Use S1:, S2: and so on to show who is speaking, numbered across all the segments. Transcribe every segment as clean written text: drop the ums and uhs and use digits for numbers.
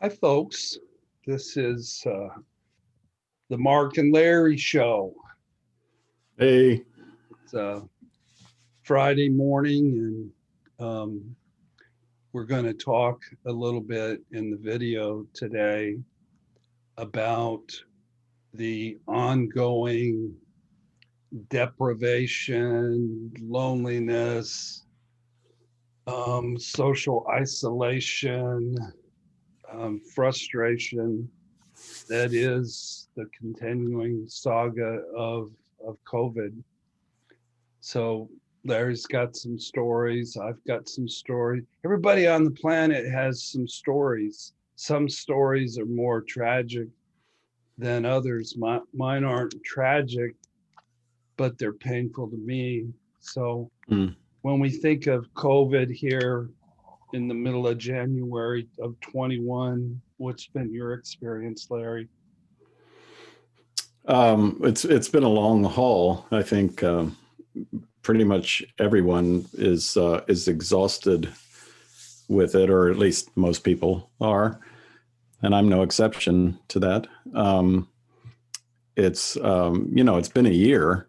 S1: Hi, folks. This is the Mark and Larry show.
S2: Hey,
S1: It's Friday morning, and we're going to talk a little bit in the video today about the ongoing deprivation, loneliness, social isolation, frustration that is the continuing saga of COVID. So Larry's got some stories. I've got some stories. Everybody on the planet has some stories. Some stories are more tragic than others. Mine aren't tragic, but they're painful to me. So when we think of COVID here in the middle of January of 21, what's been your experience, Larry?
S2: it's been a long haul. I think pretty much everyone is exhausted with it, or at least most people are, and I'm no exception to that. It's it's been a year,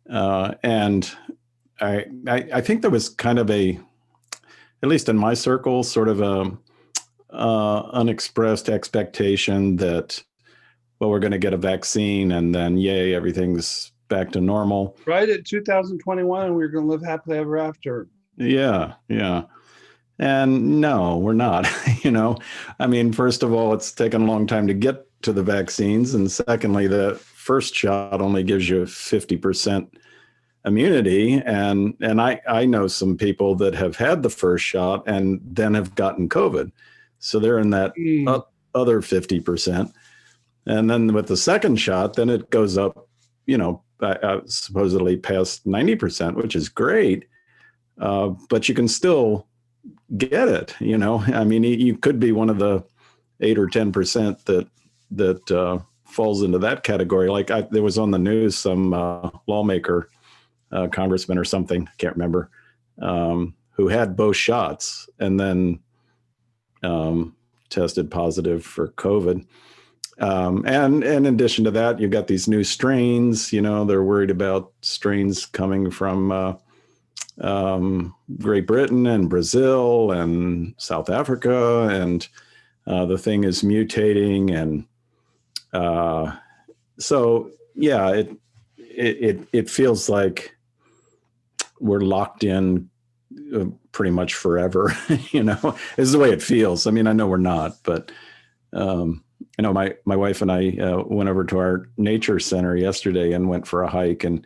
S2: and I think there was kind of at least in my circle, sort of a unexpressed expectation that, well, we're going to get a vaccine and then yay, everything's back to normal.
S1: Right at 2021, and we were going to live happily ever after.
S2: Yeah. And no, we're not. I mean, first of all, it's taken a long time to get to the vaccines. And secondly, the first shot only gives you 50% immunity. And I know some people that have had the first shot and then have gotten COVID. So they're in that other 50%. And then with the second shot, then it goes up, supposedly past 90%, which is great. But you can still get it, I mean, you could be one of the 8 or 10% that falls into that category. Like there was on the news, some lawmaker, congressman or something, I can't remember, who had both shots and then tested positive for COVID. And in addition to that, you've got these new strains. They're worried about strains coming from Great Britain and Brazil and South Africa, and the thing is mutating. And so, yeah, it feels like we're locked in pretty much forever. Is the way it feels. I mean, I know we're not, but my wife and I went over to our nature center yesterday and went for a hike, and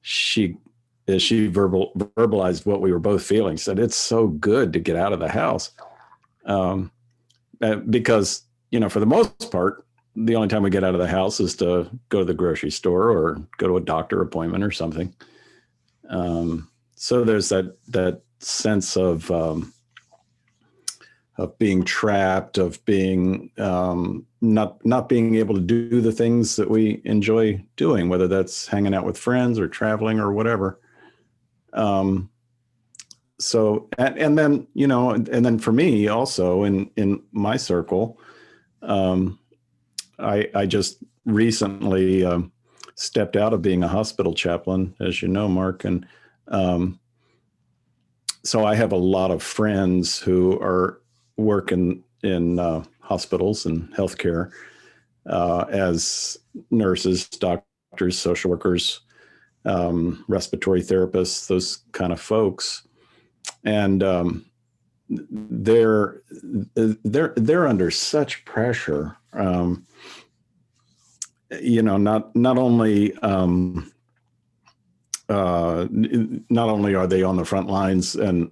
S2: she verbalized what we were both feeling. Said it's so good to get out of the house, because for the most part, the only time we get out of the house is to go to the grocery store or go to a doctor appointment or something. So there's that sense of being trapped, of being not being able to do the things that we enjoy doing, whether that's hanging out with friends or traveling or whatever. So, and then, and then for me also in my circle, I just recently stepped out of being a hospital chaplain, as you know, Mark. And so I have a lot of friends who are working in hospitals and healthcare as nurses, doctors, social workers, respiratory therapists, those kind of folks. And they're under such pressure. Not only are they on the front lines and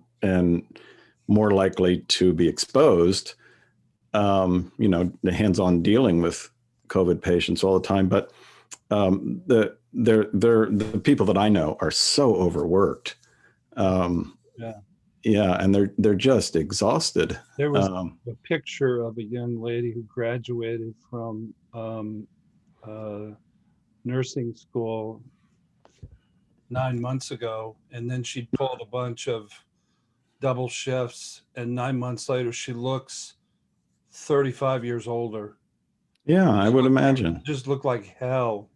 S2: more likely to be exposed, the hands-on dealing with COVID patients all the time, but the people that I know are so overworked. Yeah, and they're just exhausted.
S1: There was a picture of a young lady who graduated from nursing school 9 months ago, and then she pulled a bunch of double shifts, and 9 months later she looks 35 years older.
S2: Yeah, I would imagine.
S1: Just look like hell.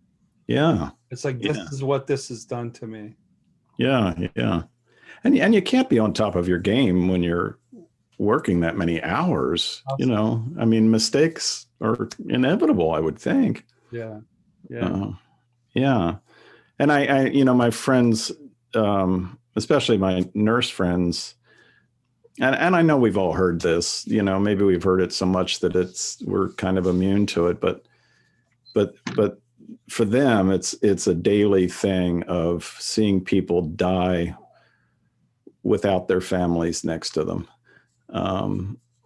S2: Yeah.
S1: It's like, this
S2: Yeah.
S1: is what this has done to me.
S2: Yeah. Yeah. And you can't be on top of your game when you're working that many hours. I mean, mistakes are inevitable, I would think.
S1: Yeah. Yeah.
S2: Uh, yeah. And my friends, especially my nurse friends, and I know we've all heard this, maybe we've heard it so much that we're kind of immune to it, but for them, it's a daily thing of seeing people die without their families next to them,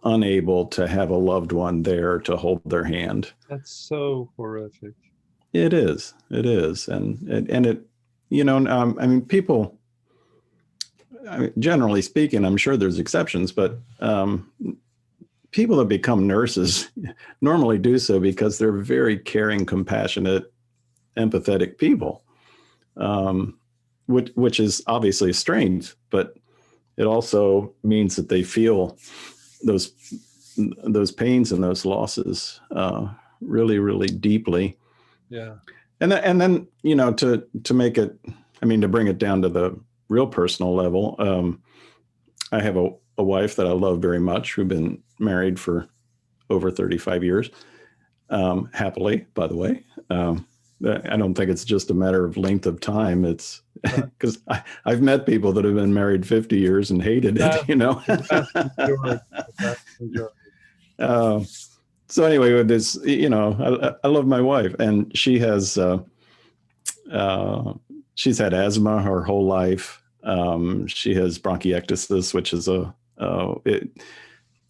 S2: unable to have a loved one there to hold their hand.
S1: That's so horrific.
S2: It is, and it, I mean, people. I mean, generally speaking, I'm sure there's exceptions, but people that become nurses normally do so because they're very caring, compassionate, empathetic people, which is obviously a strength, but it also means that they feel those pains and those losses really, really deeply.
S1: Yeah.
S2: And then to make it, I mean, to bring it down to the real personal level, I have a wife that I love very much. We've been married for over 35 years, happily, by the way. I don't think it's just a matter of length of time. It's because I've met people that have been married 50 years and hated it,
S1: The vast majority.
S2: So anyway, with this, I love my wife, and she has she's had asthma her whole life. She has bronchiectasis, which is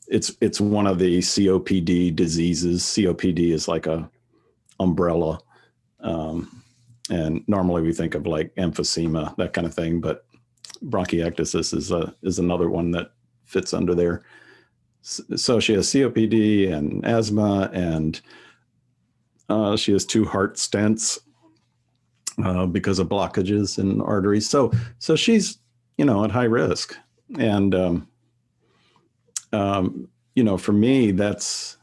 S2: it's one of the COPD diseases. COPD is like a umbrella. And normally we think of like emphysema, that kind of thing, but bronchiectasis is another one that fits under there. So she has COPD and asthma, and she has 2 heart stents because of blockages in arteries. So she's, at high risk. And, for me, that's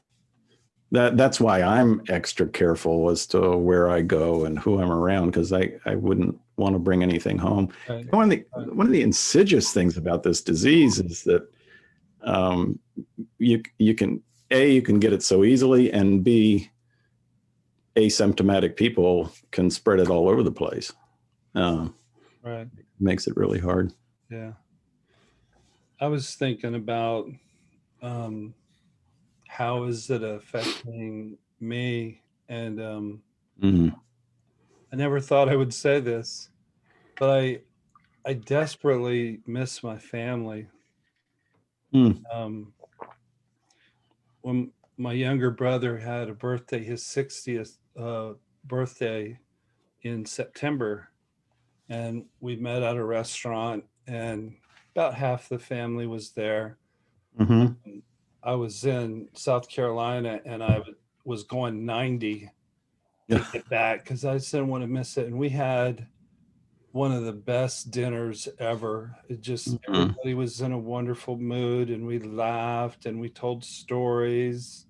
S2: why I'm extra careful as to where I go and who I'm around, because I wouldn't want to bring anything home.
S1: Right.
S2: One of the insidious things about this disease is that you can get it so easily, and B, asymptomatic people can spread it all over the place.
S1: Right.
S2: Makes it really hard.
S1: Yeah. I was thinking about how is it affecting me? And I never thought I would say this, but I desperately miss my family. Um, when my younger brother had a birthday, his 60th birthday in September, and we met at a restaurant, and about half the family was there.
S2: Mm-hmm.
S1: I was in South Carolina, and I was going 90 to
S2: Yeah.
S1: get back because I just didn't want to miss it. And we had one of the best dinners ever. It just,
S2: Mm-hmm.
S1: everybody was in a wonderful mood, and we laughed and we told stories,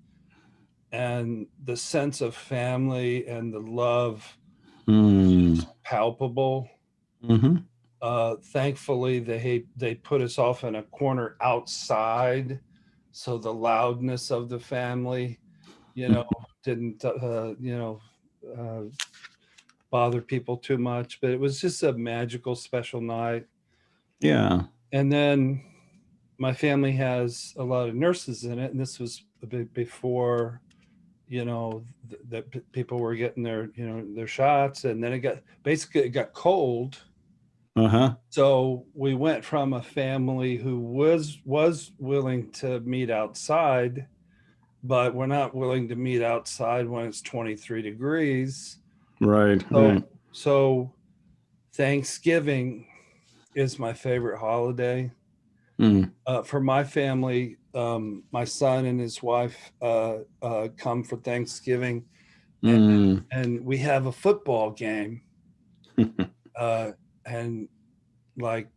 S1: and the sense of family and the love
S2: Mm-hmm.
S1: was palpable.
S2: Mm-hmm.
S1: Thankfully, they put us off in a corner outside, so the loudness of the family, didn't uh, bother people too much. But it was just a magical, special night.
S2: Yeah.
S1: And then my family has a lot of nurses in it, and this was a bit before that people were getting their shots, and then it got cold.
S2: Uh-huh.
S1: So we went from a family who was willing to meet outside, but we're not willing to meet outside when it's 23 degrees.
S2: Right.
S1: So
S2: Right.
S1: so Thanksgiving is my favorite holiday.
S2: Mm.
S1: For my family, my son and his wife come for Thanksgiving, and,
S2: Mm.
S1: and we have a football game, and like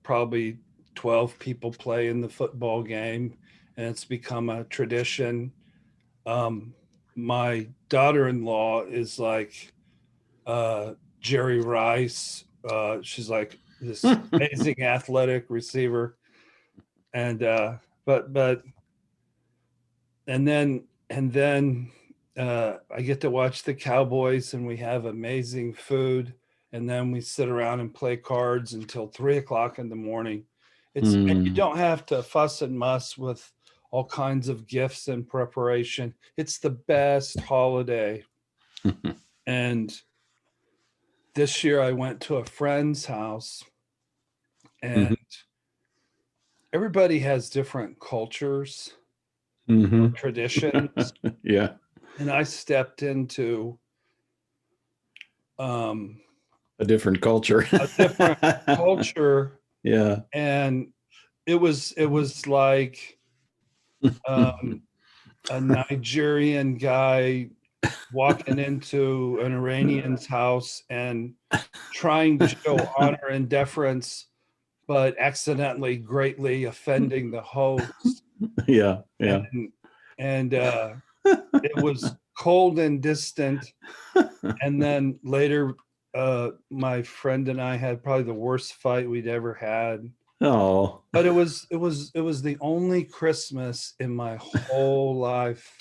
S1: probably 12 people play in the football game, and it's become a tradition. My daughter-in-law is like Jerry Rice. She's like this amazing athletic receiver, and but and then I get to watch the Cowboys, and we have amazing food, and then we sit around and play cards until 3 o'clock in the morning. And you
S2: Mm.
S1: don't have to fuss and muss with all kinds of gifts and preparation. It's the best holiday. And this year I went to a friend's house, and
S2: Mhm.
S1: everybody has different cultures,
S2: Mhm.
S1: traditions,
S2: Yeah.
S1: and I stepped into um,
S2: A different culture.
S1: a different culture,
S2: Yeah.
S1: and it was like um, a Nigerian guy walking into an Iranian's house and trying to show honor and deference, but accidentally greatly offending the host.
S2: Yeah. Yeah.
S1: And it was cold and distant. And then later, my friend and I had probably the worst fight we'd ever had.
S2: Oh.
S1: But it was the only Christmas in my whole life,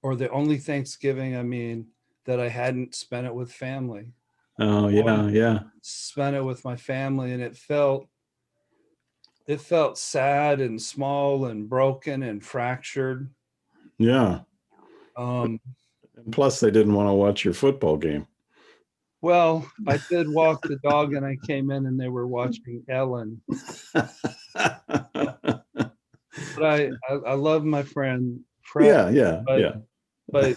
S1: or the only Thanksgiving, I mean, that I hadn't spent it with family.
S2: Oh,
S1: One,
S2: yeah. Yeah.
S1: spent it with my family, and it felt sad and small and broken and fractured.
S2: Yeah.
S1: Um,
S2: And plus, they didn't want to watch your football game.
S1: well, I did walk the dog, and I came in and they were watching Ellen. But I love my friend Fred,
S2: Yeah. Yeah.
S1: but
S2: Yeah.
S1: but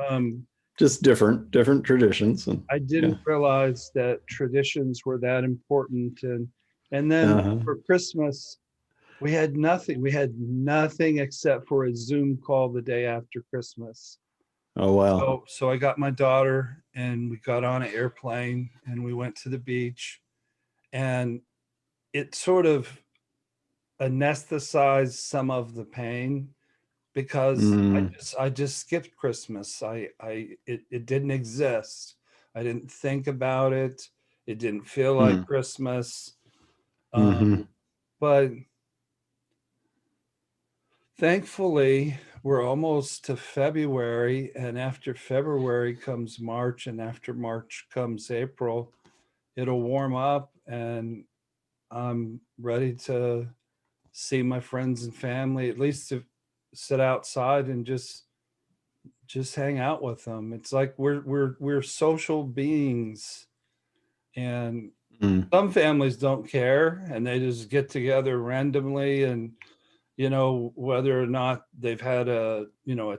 S1: um,
S2: Just different traditions. And
S1: I
S2: yeah.
S1: didn't realize that traditions were that important. And then
S2: Uh-huh.
S1: for Christmas, we had nothing. We had nothing except for a Zoom call the day after Christmas.
S2: Oh, wow.
S1: So I got my daughter, and we got on an airplane, and we went to the beach, and it sort of anesthetized some of the pain, because
S2: Mm.
S1: I just skipped Christmas. It didn't exist. I didn't think about it. It didn't feel like
S2: Mm.
S1: Christmas.
S2: Mm-hmm.
S1: But thankfully, we're almost to February, and after February comes March, and after March comes April. It'll warm up, and I'm ready to see my friends and family, at least to sit outside and just hang out with them. It's like we're social beings, and
S2: Mm.
S1: some families don't care, and they just get together randomly, and whether or not they've had a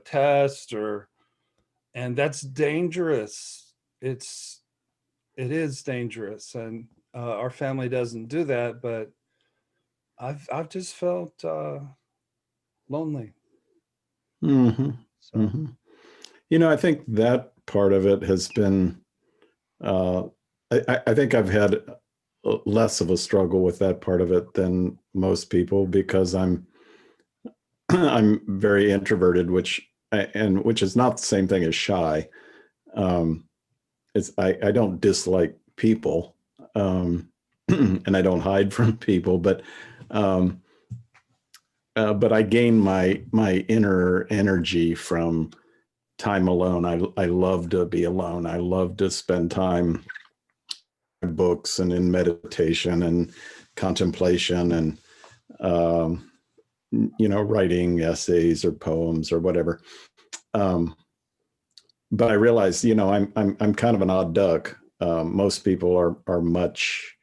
S1: test, and that's dangerous. It is dangerous, and our family doesn't do that, but I've just felt lonely.
S2: Mm-hmm.
S1: So
S2: Mm-hmm. I think that part of it has been, uh, I think I've had less of a struggle with that part of it than most people because I'm very introverted, which is not the same thing as shy. Um, I don't dislike people, and I don't hide from people, um, but I gain my inner energy from time alone. I love to be alone. I love to spend time in books and in meditation and contemplation and um, writing essays or poems or whatever. Um, but I realized, I'm kind of an odd duck. Most people are much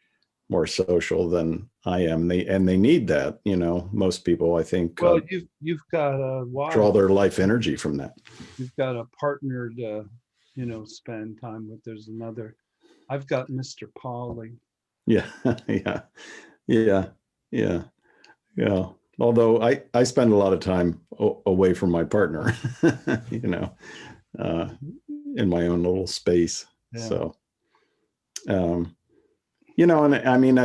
S2: more social than I am. They need that. Most people, I think,
S1: well, you've got a
S2: draw
S1: wife,
S2: their life energy from that.
S1: you've got a partner to spend time with. There's another. I've got Mr. Pauly.
S2: Yeah, yeah, yeah, yeah, yeah. Although I spend a lot of time away from my partner, you know, uh, in my own little space.
S1: Yeah.
S2: So, um, and I mean,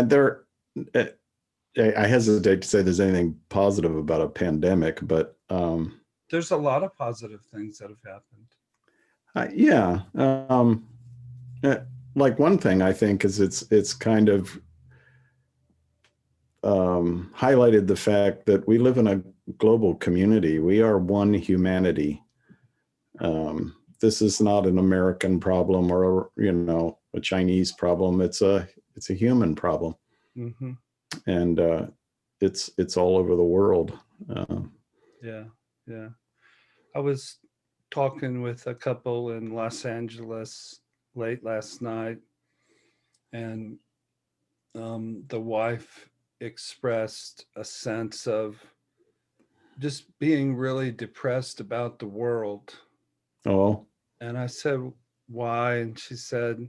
S2: I hesitate to say there's anything positive about a pandemic, but
S1: There's a lot of positive things that have happened.
S2: yeah, eh, like one thing I think is it's kind of highlighted the fact that we live in a global community. We are one humanity. This is not an American problem or a Chinese problem. It's a human problem,
S1: Mm-hmm.
S2: and it's all over the world. Uh,
S1: Yeah, yeah. I was talking with a couple in Los Angeles late last night, and the wife expressed a sense of just being really depressed about the world.
S2: oh,
S1: And I said, why? And she said,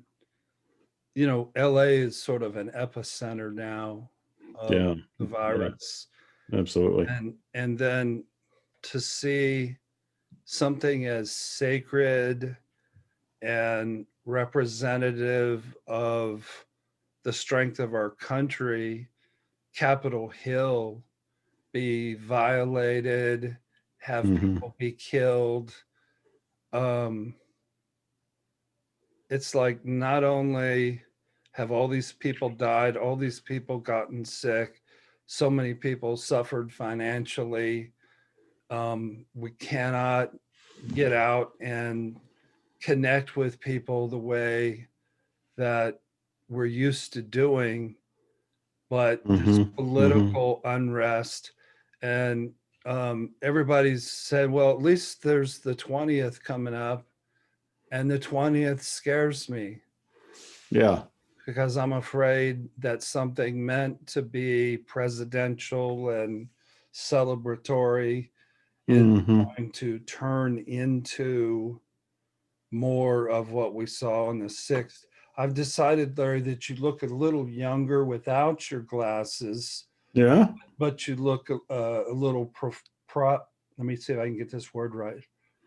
S1: LA is sort of an epicenter now of
S2: yeah,
S1: the
S2: yeah,
S1: virus.
S2: absolutely.
S1: And then to see something as sacred and representative of the strength of our country, Capitol Hill, be violated, have
S2: Hmm.
S1: people be killed. Um, it's like not only have all these people died, all these people gotten sick, so many people suffered financially. We cannot get out and connect with people the way that we're used to doing, but there's
S2: Hmm. Hmm.
S1: political unrest. And everybody's said, well, at least there's the 20th coming up, and the 20th scares me
S2: Yeah.
S1: because I'm afraid that something meant to be presidential and celebratory is
S2: Hmm.
S1: going to turn into more of what we saw on the 6th. I've decided, Larry, that you look a little younger without your glasses,
S2: Yeah.
S1: but you look a little let me see if I can get this word right.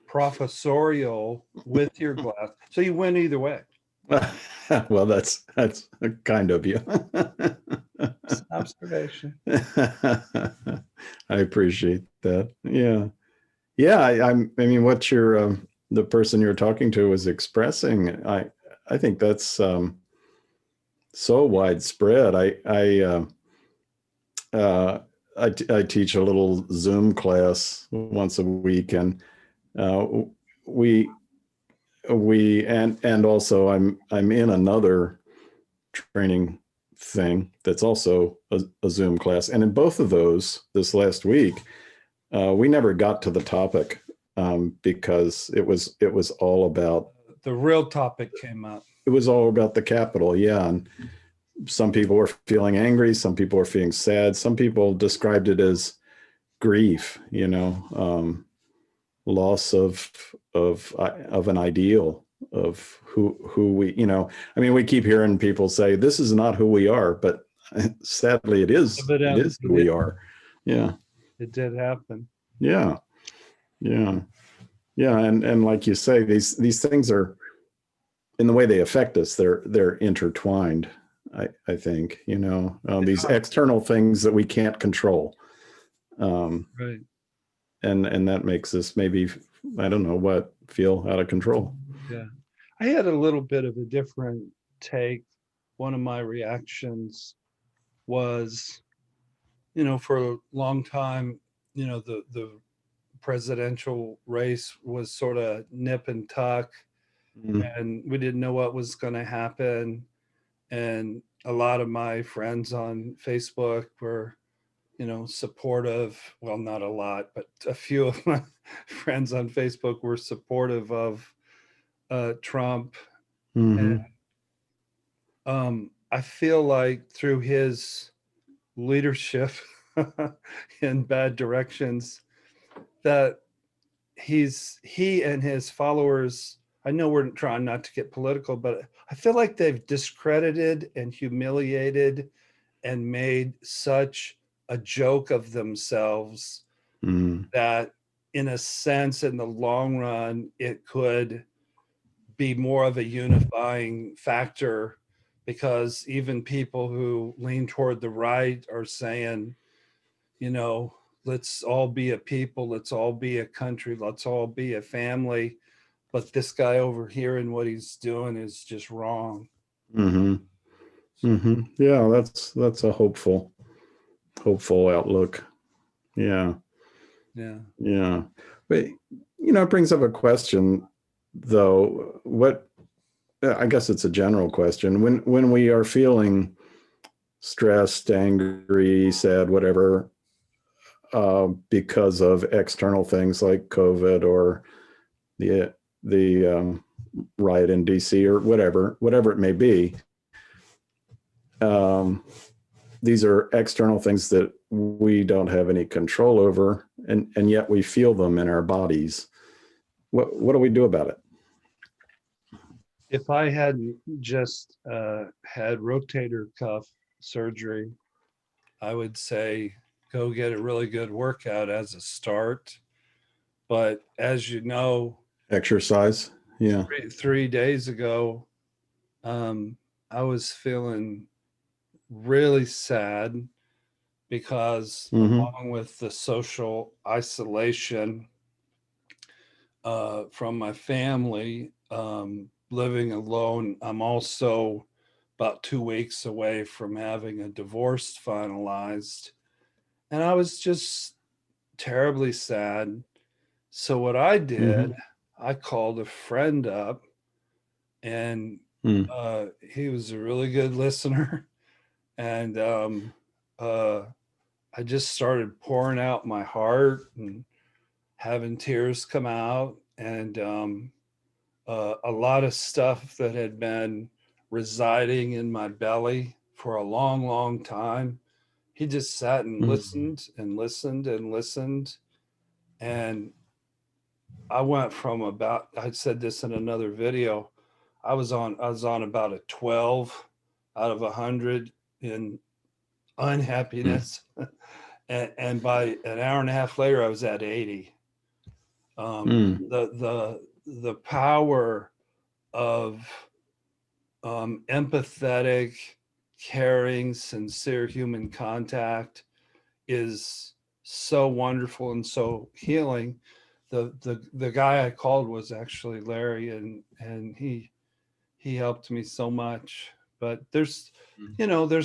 S1: Professorial with your glass. So you win either way.
S2: Well, that's kind of you.
S1: It's an observation.
S2: I appreciate that. Yeah. Yeah. I mean, what the person you're talking to is expressing, I think that's so widespread. Uh, I teach a little Zoom class once a week, and uh, we and also I'm in another training thing that's also a Zoom class, and in both of those this last week, we never got to the topic because it was all about
S1: The real topic came up.
S2: the Capitol. Yeah, and some people were feeling angry, some people were feeling sad, some people described it as grief. Loss of an ideal of who we. I mean, we keep hearing people say this is not who we are, but sadly it is who we are. Yeah.
S1: It did happen.
S2: Yeah. Yeah. Yeah. And like you say, these things are, in the way they affect us, they're intertwined. I think, these external things that we can't control.
S1: Right.
S2: And that makes us maybe, I don't know what, feel out of control.
S1: Yeah. I had a little bit of a different take. One of my reactions was, for a long time, the presidential race was sort of nip and tuck,
S2: Mm.
S1: and we didn't know what was going to happen. And a lot of my friends on Facebook were, supportive. Well, not a lot, but a few of my friends on Facebook were supportive of Trump.
S2: Hmm.
S1: I feel like through his leadership in bad directions, that he and his followers, I know we're trying not to get political, but I feel like they've discredited and humiliated and made such a joke of themselves
S2: Mm.
S1: that in a sense in the long run it could be more of a unifying factor because even people who lean toward the right are saying, you know, let's all be a people, let's all be a country, let's all be a family. But this guy over here and what he's doing is just wrong.
S2: Mm-hmm. Mm-hmm. Yeah, that's a hopeful outlook. Yeah.
S1: Yeah.
S2: Yeah. But it brings up a question though. What I guess it's a general question. When we are feeling stressed, angry, sad, whatever, because of external things like COVID or the riot in DC or whatever it may be, um, these are external things that we don't have any control over, and yet we feel them in our bodies. What do we do about it?
S1: If I hadn't just had rotator cuff surgery, I would say go get a really good workout as a start. But as you know,
S2: Exercise. Yeah.
S1: 3 days ago, I was feeling really sad because,
S2: Mm-hmm.
S1: along with the social isolation from my family, living alone, I'm also about 2 weeks away from having a divorce finalized. And I was just terribly sad. So, what I did,
S2: Mm-hmm.
S1: I called a friend up, and
S2: Mm.
S1: he was a really good listener. And uh, I just started pouring out my heart and having tears come out. And a lot of stuff that had been residing in my belly for a long, long time. He just sat and
S2: Mm.
S1: listened and listened and listened. And I went from about, I said this in another video, I was on about a 12 out of 100 in
S2: Mm.
S1: unhappiness. And by an hour and a half later, I was at 80.
S2: Mm.
S1: The power of empathetic, caring, sincere human contact is so wonderful and so healing. The guy I called was actually Larry, and he helped me so much. But there's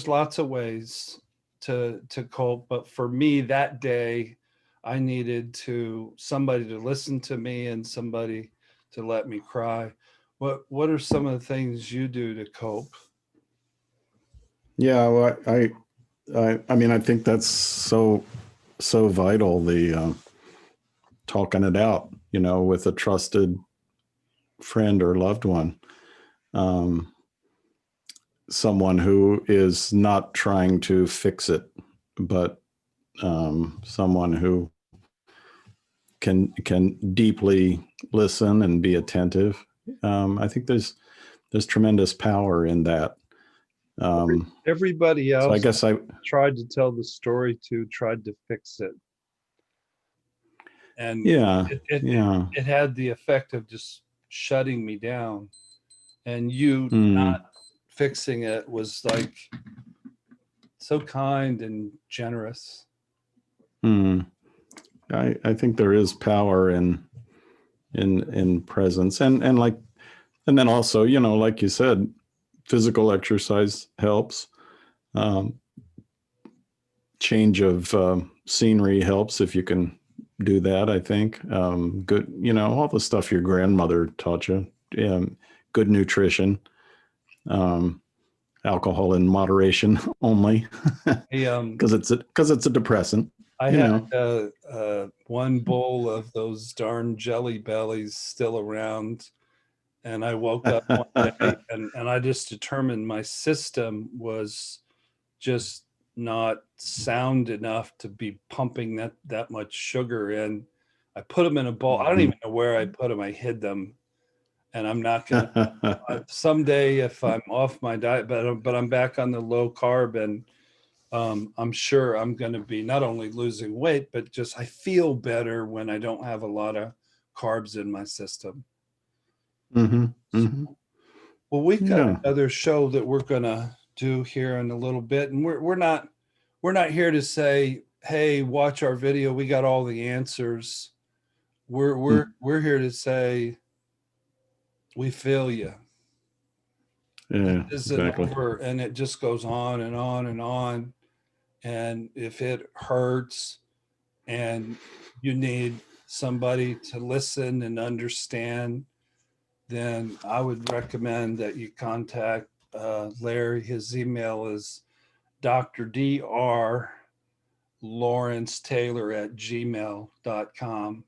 S1: lots of ways to cope. But for me that day, I needed somebody to listen to me and somebody to let me cry. What are some of the things you do to cope?
S2: Yeah. Well, I mean, I think that's so vital. The talking it out, with a trusted friend or loved one, um, someone who is not trying to fix it, but someone who can deeply listen and be attentive. I think there's tremendous power in that.
S1: Everybody
S2: So I
S1: else
S2: guess
S1: tried to tell the story to, tried to fix it, and
S2: yeah,
S1: it it, it
S2: yeah.
S1: it had the effect of just shutting me down. And you
S2: Mm,
S1: not fixing it was like so kind and generous.
S2: mm. I think there is power in presence, and then also, like you said, physical exercise helps. Um, Change of scenery helps if you can do that. I think good, all the stuff your grandmother taught you. Good nutrition, um, alcohol in moderation only,
S1: I
S2: because it's a depressant.
S1: I
S2: You
S1: had
S2: know.
S1: one bowl of those darn jelly bellies still around, and I woke up one day and I just determined my system was just not sound enough to be pumping that much sugar in. I put them in a bowl. I don't
S2: Mhm.
S1: even know where I put them. I hid them, and I'm not gonna. Someday, if I'm off my diet, but I'm back on the low carb, and I'm sure I'm going to be not only losing weight, but just I feel better when I don't have a lot of carbs in my system.
S2: Hmm. Hmm.
S1: Well, we've got
S2: Yeah.
S1: another show that we're gonna do here in a little bit, and we're not here to say, hey, watch our video, we got all the answers. We're
S2: Mm.
S1: we're we're here to say we feel you.
S2: Yeah,
S1: This isn't
S2: exactly.
S1: over, and it just goes on and on and on. And if it hurts and you need somebody to listen and understand, then I would recommend that you contact Larry. His email is drdlawrencetaylor@gmail.com.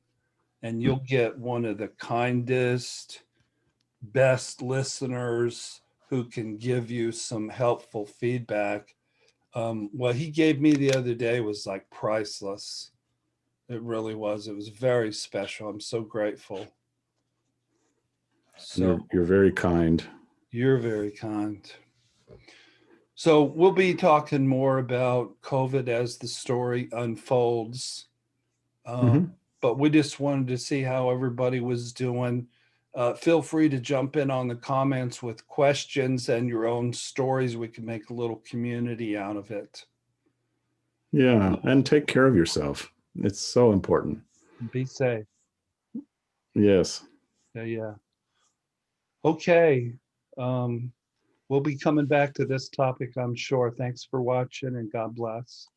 S1: And you'll get one of the kindest, best listeners who can give you some helpful feedback. What he gave me the other day was like priceless. It really was. It was very special. I'm so grateful. So
S2: You're very kind.
S1: you're very kind. So we'll be talking more about COVID as the story unfolds. Um,
S2: Hmm.
S1: but we just wanted to see how everybody was doing. Feel free to jump in on the comments with questions and your own stories. We can make a little community out of it.
S2: Yeah, and take care of yourself. It's so important.
S1: Be safe.
S2: Yes.
S1: Yeah, yeah. Okay. Um, we'll be coming back to this topic, I'm sure. Thanks for watching and God bless.